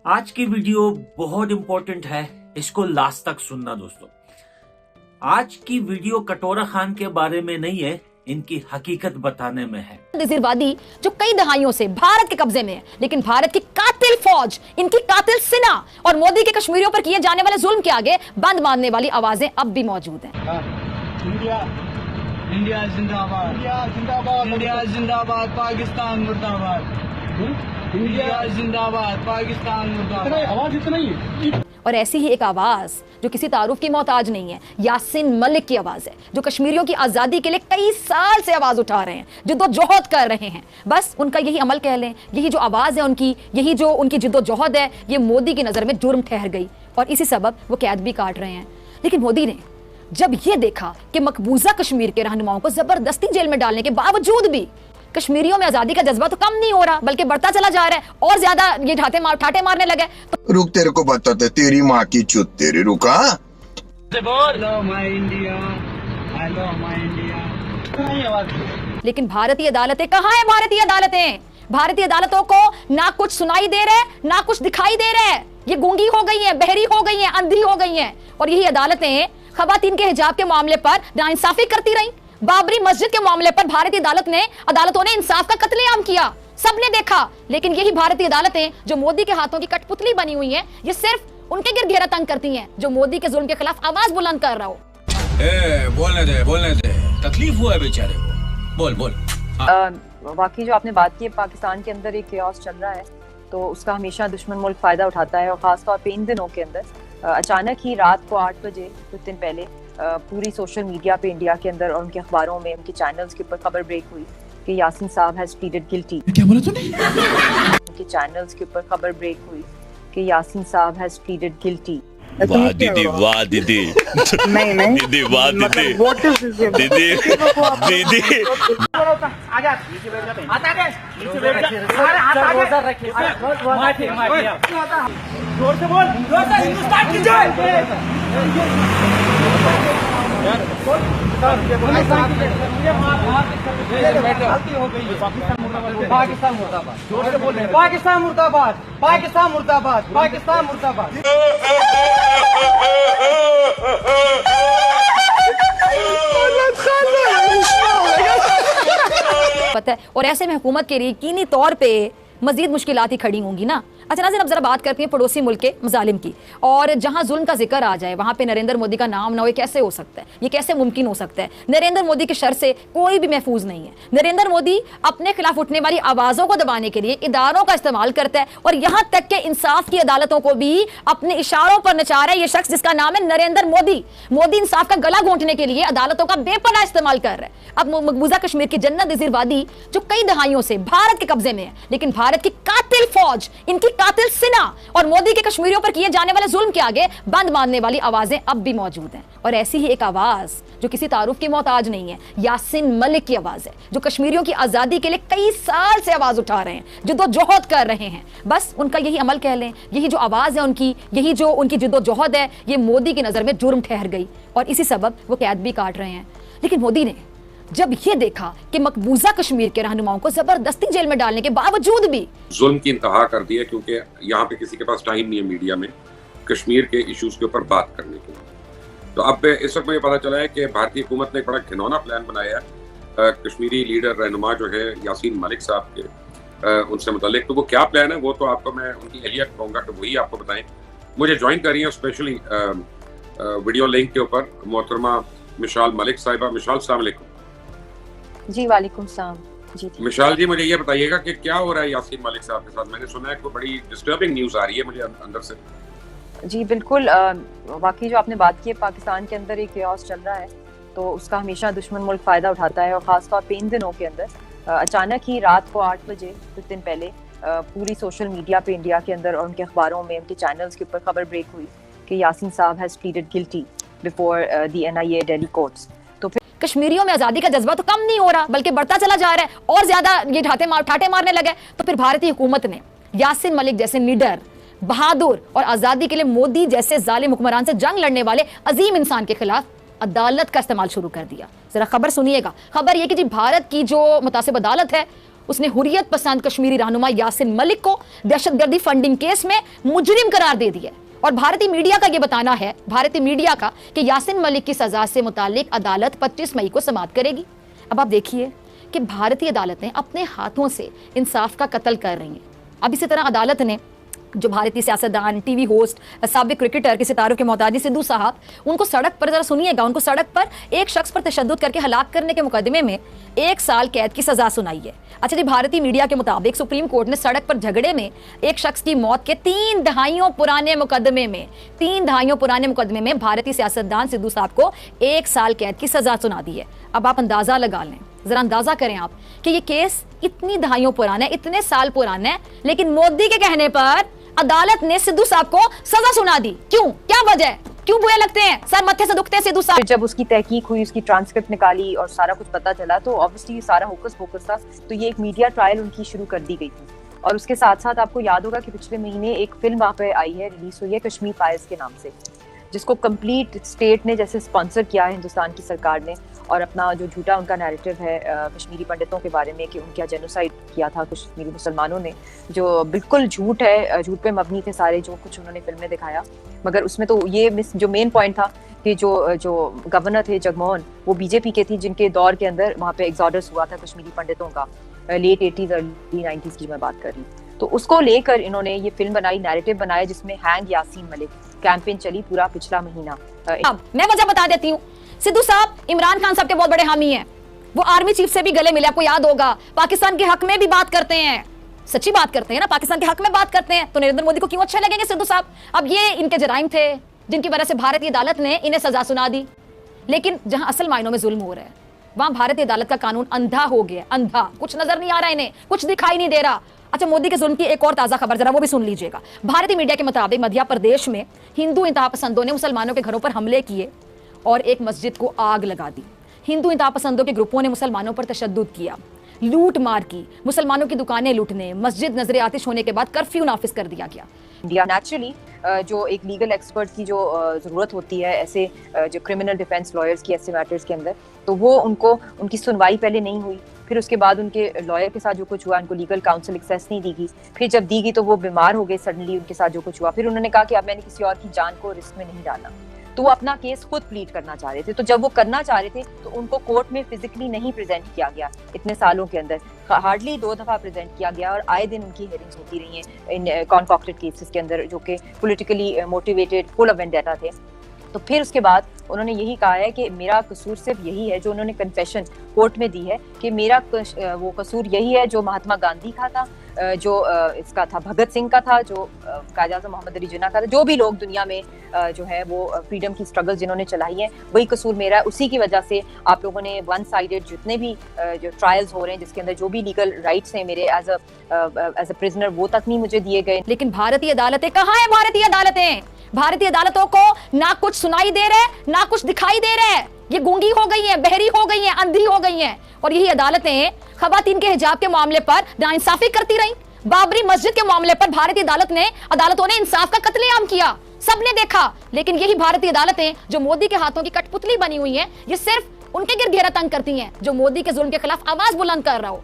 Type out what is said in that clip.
आज की वीडियो बहुत इंपॉर्टेंट है, इसको लास्ट तक सुनना दोस्तों। आज की वीडियो कटोरा खान के बारे में नहीं है, इनकी हकीकत बताने में है। नजीरवादी जो कई दहाइयों से भारत के कब्जे में है, लेकिन भारत की कातिल फौज, इनकी कातिल सेना और मोदी के कश्मीरियों पर किए जाने वाले जुल्म के आगे बंद मारने वाली आवाजें अब भी मौजूद हैं। इंडिया जिंदाबाद, इंडिया जिंदाबाद, इंडिया जिंदाबाद, पाकिस्तान मुर्दाबाद, इंडिया जिंदाबाद, पाकिस्तान मुर्दाबाद। आवाज इतना ही है। और ऐसी ही एक आवाज जो किसी तारुफ की मोहताज नहीं है, यासीन मलिक की आवाज है, जो कश्मीरियों की आजादी के लिए कई साल से आवाज उठा रहे हैं, जिद्दोजहद कर रहे हैं। बस उनका यही अमल कह लें, यही जो आवाज है उनकी, यही जो उनकी जिद्दोजहद है, ये मोदी की नजर में जुर्म ठहर गई और इसी सबब वो कैद भी काट रहे हैं। लेकिन मोदी ने जब ये देखा कि मकबूजा कश्मीर के रहनुमाओं को जबरदस्ती जेल में डालने के बावजूद भी कश्मीरियों में आजादी का जज्बा तो कम नहीं हो रहा, बल्कि बढ़ता चला जा रहा है और ज्यादा ये ठाटे मारने लगे तो रुक, तेरे को बताते, तेरी माँ की चुत तेरी, रुका। लेकिन भारतीय अदालतें कहाँ है? भारतीय अदालतें, भारतीय अदालतों को ना कुछ सुनाई दे रहा है, ना कुछ दिखाई दे रहा है। ये गूंगी हो गई हैं, बहरी हो गई हैं, अंधी हो गई हैं। और यही अदालतें खवातीन के हिजाब के मामले पर नाइंसाफी करती रही। बाबरी मस्जिद के मामले पर भारतीय अदालतों ने इंसाफ का कत्लेआम किया, सबने देखा। लेकिन यही भारतीय अदालतें जो मोदी के हाथों की कठपुतली बनी हुई हैं, ये सिर्फ उनके गिरघेरा तंग करती हैं जो मोदी के जुल्म के खिलाफ आवाज बुलंद कर रहा हो। बोलने दे, तकलीफ हुआ है बेचारे को, बोल। वाकई जो आपने बात की है, पाकिस्तान के अंदर एक केओस चल रहा है, तो उसका हमेशा दुश्मन मुल्क फायदा उठाता है। और खासतौर पे इन दिनों के अंदर अचानक ही रात को 8 बजे कुछ दिन पहले पूरी सोशल मीडिया पे इंडिया के अंदर और उनके अखबारों में, उनके चैनल्स के ऊपर खबर ब्रेक हुई कि यासीन साहब हैज प्लीडेड गिल्टी। क्या बोला तूने? उनके चैनल्स के ऊपर खबर ब्रेक हुई कि यासीन साहब हैज प्लीडेड गिल्टी। वाह दीदी, वाह दीदी, नहीं दीदी, वाह दीदी, दीदी, दीदी। जोर से बोल, हिंदुस्तान की जय। पाकिस्तान मुर्दाबाद, जोर से बोल रहे हैं, पाकिस्तान मुर्दाबाद, पाकिस्तान मुर्दाबाद, पाकिस्तान मुर्दाबाद। पता है, और ऐसे में हुकूमत के लिए यकीनी तौर पे मजीद मुश्किलात ही खड़ी होंगी ना। अच्छा नाज़रीन, अब जरा बात करते हैं पड़ोसी मुल्क के मजालिम की। और जहां जुल्म का जिक्र आ जाए वहां पे नरेंद्र मोदी का नाम ना हो, कैसे हो सकता है? ये कैसे मुमकिन हो सकता है? नरेंद्र मोदी के शर से कोई भी महफूज नहीं है। नरेंद्र मोदी अपने खिलाफ उठने वाली आवाजों को दबाने के लिए इदारों का इस्तेमाल करता है और यहां तक के इंसाफ की अदालतों को भी अपने इशारों पर नचा रहा है ये शख्स जिसका नाम है नरेंद्र मोदी। मोदी इंसाफ का गला घोंटने के लिए अदालतों का बेपनाह इस्तेमाल कर रहा है। अब मकबूजा कश्मीर की जन्नत नजीरवादी जो कई दहाइयों से भारत के कब्जे में है, लेकिन भारत की कातिल फौज, इनकी कातिल सेना और मोदी के कश्मीरियों पर किए जाने वाले जुल्म के आगे बंद मारने वाली आवाजें अब भी मौजूद हैं। और ऐसी ही एक आवाज जो किसी तारुफ की मोहताज नहीं है, यासीन मलिक की आवाज है, जो कश्मीरियों की आजादी के लिए कई साल से आवाज उठा रहे हैं, जिद्दोजहद कर रहे हैं। बस उनका यही अमल कह लें, यही जो आवाज है उनकी, यही जो उनकी जिद्दोजहद है, ये मोदी की नजर में जुर्म ठहर गई और इसी सबब वो कैद भी काट रहे हैं। लेकिन मोदी ने जब ये देखा कि मकबूजा कश्मीर के रहनुमाओं को जबरदस्ती जेल में डालने के बावजूद भी जुल्म की इंतहा कर दी है, क्योंकि यहाँ पे किसी के पास टाइम नहीं है मीडिया में कश्मीर के इश्यूज के ऊपर बात करने के लिए। तो अब इस वक्त मुझे पता चला है कि भारतीय हुकूमत ने एक बड़ा घिनौना प्लान बनाया है कश्मीरी लीडर रहनुमा जो है यासीन मलिक साहब के, उनसे मुतालिक। तो वो क्या प्लान है वो तो आपको मैं उनकी एहलिया कहूँगा कि वही आपको बताएं। मुझे ज्वाइन कर रही है स्पेशली वीडियो लिंक के ऊपर मोहतरमा मिशाल मलिक साहिबा। मिशाल, अस्सलाम वालेकुम। जी वालेकुम सलाम। जी मिशाल जी, मुझे ये बताइएगा कि क्या हो रहा है यासीन मलिक साहब के साथ? मैंने सुना है कोई बड़ी डिस्टर्बिंग न्यूज़ आ रही है मुझे अंदर से। जी बिल्कुल, वाकई जो आपने बात की है, पाकिस्तान के अंदर एक केओस चल रहा है, तो उसका हमेशा दुश्मन मुल्क फायदा उठाता है। और खासतौर पे इन दिनों के अंदर अचानक ही रात को 8 बजे कुछ दिन पहले पूरी सोशल मीडिया पे इंडिया के अंदर और उनके अखबारों में, उनके चैनल्स के ऊपर खबर ब्रेक हुई कि यासीन साहब has pleaded guilty before the NIA Delhi courts. तो फिर कश्मीरियों में आजादी का जज्बा तो कम नहीं हो रहा, बल्कि बढ़ता चला जा रहा है और ज्यादा ये ठाटे मारने लगे। तो फिर भारतीय हुकूमत ने यासीन मलिक जैसे निडर, बहादुर और आजादी के लिए मोदी जैसे जालिम हुक्मरान से जंग लड़ने वाले अजीम इंसान के खिलाफ अदालत का इस्तेमाल शुरू कर दिया। जरा खबर सुनिएगा। खबर यह कि जी भारत की जो मुतासिब अदालत है उसने हुर्रियत पसंद कश्मीरी रहनुमा यासिन मलिक को दहशतगर्दी फंडिंग केस में मुजरिम करार दे दिया। और भारतीय मीडिया का यह बताना है, भारतीय मीडिया का, कि यासिन मलिक की सजा से मुतालिक अदालत 25 मई को समाप्त करेगी। अब आप देखिए कि भारतीय अदालतें अपने हाथों से इंसाफ का कत्ल कर रही हैं। अब इसी तरह अदालत ने जो भारतीय सियासतदान, टीवी होस्ट, साबिक क्रिकेटर के सितारों के मोहताजी सिद्धू साहब, उनको सड़क पर, जरा सुनिएगा, उनको सड़क पर एक शख्स पर तशद्दुद करके हलाक करने के मुकदमे में 1 साल कैद की सजा सुनाई है। अच्छा जी, भारतीय मीडिया के मुताबिक सुप्रीम कोर्ट ने सड़क पर झगड़े में एक शख्स की मौत के 3 दहाइयों पुराने मुकदमे में भारतीय सियासतदान सिद्धू साहब को 1 साल कैद की सजा सुना दी है। अब आप अंदाजा लगा लें, जरा अंदाजा करें आप कि ये केस इतनी दहाइयों पुराना है, इतने साल पुराना है, लेकिन मोदी के कहने पर अदालत ने सिद्धू साहब को सजा सुना दी। क्यों? क्या वजह है? क्यों बुरे लगते हैं, सर मत्थे से दुखते हैं सिद्धू साहब? जब उसकी तहकीक हुई, उसकी ट्रांसक्रिप्ट निकाली और सारा कुछ पता चला, तो ऑब्वियसली सारा होकस पोकस था। तो ये एक मीडिया ट्रायल उनकी शुरू कर दी गई थी। और उसके साथ साथ आपको याद होगा कि पिछले महीने एक फिल्म वहाँ पे आई है, रिलीज हुई है, कश्मीर फाइल्स के नाम से, जिसको कंप्लीट स्टेट ने जैसे स्पॉन्सर किया है हिंदुस्तान की सरकार ने, और अपना जो झूठा उनका नैरेटिव है कश्मीरी पंडितों के बारे में कि उनका जेनोसाइड किया था कश्मीरी मुसलमानों ने, जो बिल्कुल झूठ है, झूठ पे मबनी थे सारे जो कुछ उन्होंने फिल्म में दिखाया। मगर उसमें तो ये जो मेन पॉइंट था कि जो गवर्नर थे जगमोहन, वो बीजेपी के थी, जिनके दौर के अंदर वहाँ पे एग्जॉडस हुआ था कश्मीरी पंडितों का, लेट 80s अर्ली 90s की मैं बात कर रही। तो उसको लेकर इन्होंने ये फिल्म बनाई, नैरेटिव बनाया, जिसमें हैंग यासीन मलिक कैंपेन चली पूरा पिछला महीना। अब मैं वजह बता देती हूँ। सिद्धू साहब इमरान खान साहब के बहुत बड़े हामी हैं। वो आर्मी चीफ से भी गले मिले, आपको याद होगा, पाकिस्तान के हक में भी बात करते हैं, सच्ची बात करते हैं ना, पाकिस्तान के हक में बात करते हैं। तो नरेंद्र मोदी को क्यों अच्छे लगेंगे सिद्धू साहब? अब ये इनके जराइम थे जिनकी वजह से भारतीय अदालत ने इन्हें सजा सुना दी। लेकिन जहां असल मायनों में जुल्म हो रहा है, वहां भारतीय अदालत का कानून अंधा हो गया, अंधा, कुछ नजर नहीं आ रहा, इन्हें कुछ दिखाई नहीं दे रहा। अच्छा, मोदी के जुल्म की एक और ताजा खबर, जरा वो भी सुन लीजिएगा। भारतीय मीडिया के मुताबिक मध्य प्रदेश में हिंदू इंतहा पसंदों ने मुसलमानों के घरों पर हमले किए और एक मस्जिद को आग लगा दी। हिंदू इंतहा पसंदों के ग्रुपों ने मुसलमानों पर तशद्दुद किया, लूट मार की, मुसलमानों की दुकानें लूटने, मस्जिद नजर आतिश होने के बाद कर्फ्यू नाफिज कर दिया गया। इंडिया नेचुरली जो एक लीगल एक्सपर्ट की जो जरूरत होती है ऐसे जो क्रिमिनल डिफेंस लॉयर्स की ऐसे मैटर्स के अंदर, तो वो उनकी सुनवाई पहले नहीं हुई, फिर उसके बाद उनके लॉयर के साथ जो कुछ हुआ, उनको लीगल काउंसिल एक्सेस नहीं दी गई, फिर जब दी गई तो वो बीमार हो गए सडनली, उनके साथ जो कुछ हुआ, फिर उन्होंने कहा कि अब मैंने किसी और की जान को रिस्क में नहीं डालना, तो वो अपना केस खुद प्लीड करना चाह रहे थे। तो जब वो करना चाह रहे थे तो उनको कोर्ट में फिजिकली नहीं प्रेजेंट किया गया इतने सालों के अंदर, हार्डली 2 दफा प्रेजेंट किया गया, और आए दिन उनकी हियरिंग्स होती रही हैं इन कॉन्कॉक्टेड केसेस के अंदर, जो कि politically motivated, full of vendetta थे। तो फिर उसके बाद उन्होंने यही कहा है कि मेरा कसूर सिर्फ यही है, जो उन्होंने कन्फेशन कोर्ट में दी है कि मेरा वो कसूर यही है जो महात्मा गांधी का था, जो इसका था भगत सिंह का था, जो कायद आज़म मोहम्मद अली जिन्ना का था, जो भी लोग दुनिया में जो है वो फ्रीडम की स्ट्रगल जिन्होंने चलाई है, वही कसूर मेरा है। उसी की वजह से आप लोगों ने वन साइडेड जितने भी जो ट्रायल्स हो रहे हैं, जिसके अंदर जो भी लीगल राइट्स हैं मेरे एज अ प्रिजनर, वो तक नहीं मुझे दिए गए। लेकिन भारतीय अदालतें कहाँ है? भारतीय अदालतें, भारतीय अदालतों को ना कुछ सुनाई दे रहा है, ना कुछ दिखाई दे रहा है। ये गूंगी हो गई हैं, बहरी हो गई हैं, अंधी हो गई हैं। और यही अदालतें खवातीन के हिजाब के मामले पर नाइंसाफी करती रही। बाबरी मस्जिद के मामले पर भारतीय अदालतों ने इंसाफ का कत्लेआम किया, सबने देखा। लेकिन यही भारतीय अदालतें जो मोदी के हाथों की कठपुतली बनी हुई हैं, ये सिर्फ उनके गिरघेरा तंग करती हैं जो मोदी के जुल्म के खिलाफ आवाज बुलंद कर रहा हो।